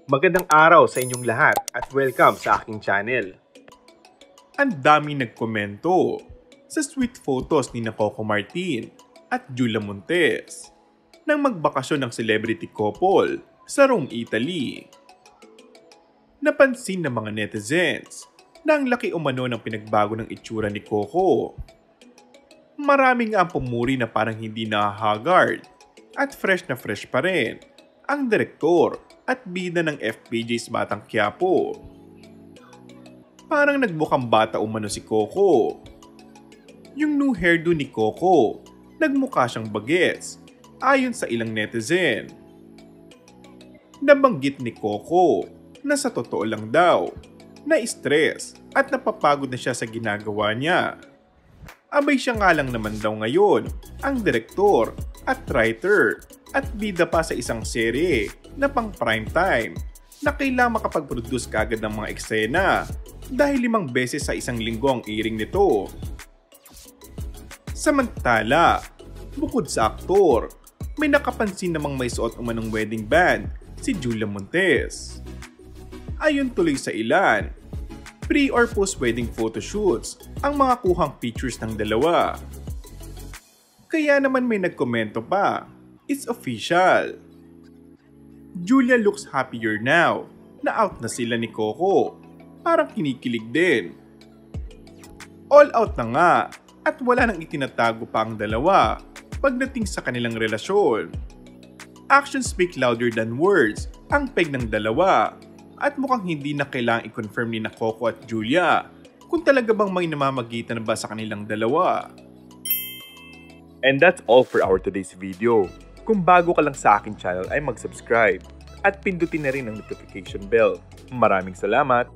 Magandang araw sa inyong lahat at welcome sa aking channel. Ang daming nagkomento sa sweet photos ni Coco Martin at Julia Montes nang magbakasyon ng celebrity couple sa Rome, Italy. Napansin ng mga netizens na ang laki umano ng pinagbago ng itsura ni Coco. Maraming nga ang pumuri na parang hindi nahahagard at fresh na fresh pa rin ang direktor at bida ng FPJ's Batang Quiapo. Parang nagmukhang bata umano si Coco. Yung new hairdo ni Coco, nagmukha siyang bagets ayon sa ilang netizen. Nabanggit ni Coco na sa totoo lang daw, na-stress at napapagod na siya sa ginagawa niya. Abay siya nga lang naman daw ngayon ang direktor at writer at bida pa sa isang serye na pang prime time na kailangan makapag-produce kagad ng mga eksena dahil 5 beses sa isang linggo ang airing nito. Samantala, bukod sa aktor, may nakapansin namang may suot umanong wedding band si Julia Montes. Ayon tuloy sa ilan, pre or post-wedding photoshoots ang mga kuhang pictures ng dalawa. Kaya naman may nagkomento pa, it's official. Julia looks happier now na out na sila ni Coco. Parang kinikilig din. All out na nga at wala nang itinatago pa ang dalawa pagdating sa kanilang relasyon. Actions speak louder than words ang peg ng dalawa at mukhang hindi na kailangang i-confirm ni Coco at Julia kung talaga bang may namamagitan ba sa kanilang dalawa. And that's all for our today's video. Kung bago ka lang sa aking channel ay mag-subscribe at pindutin na rin ang notification bell. Maraming salamat!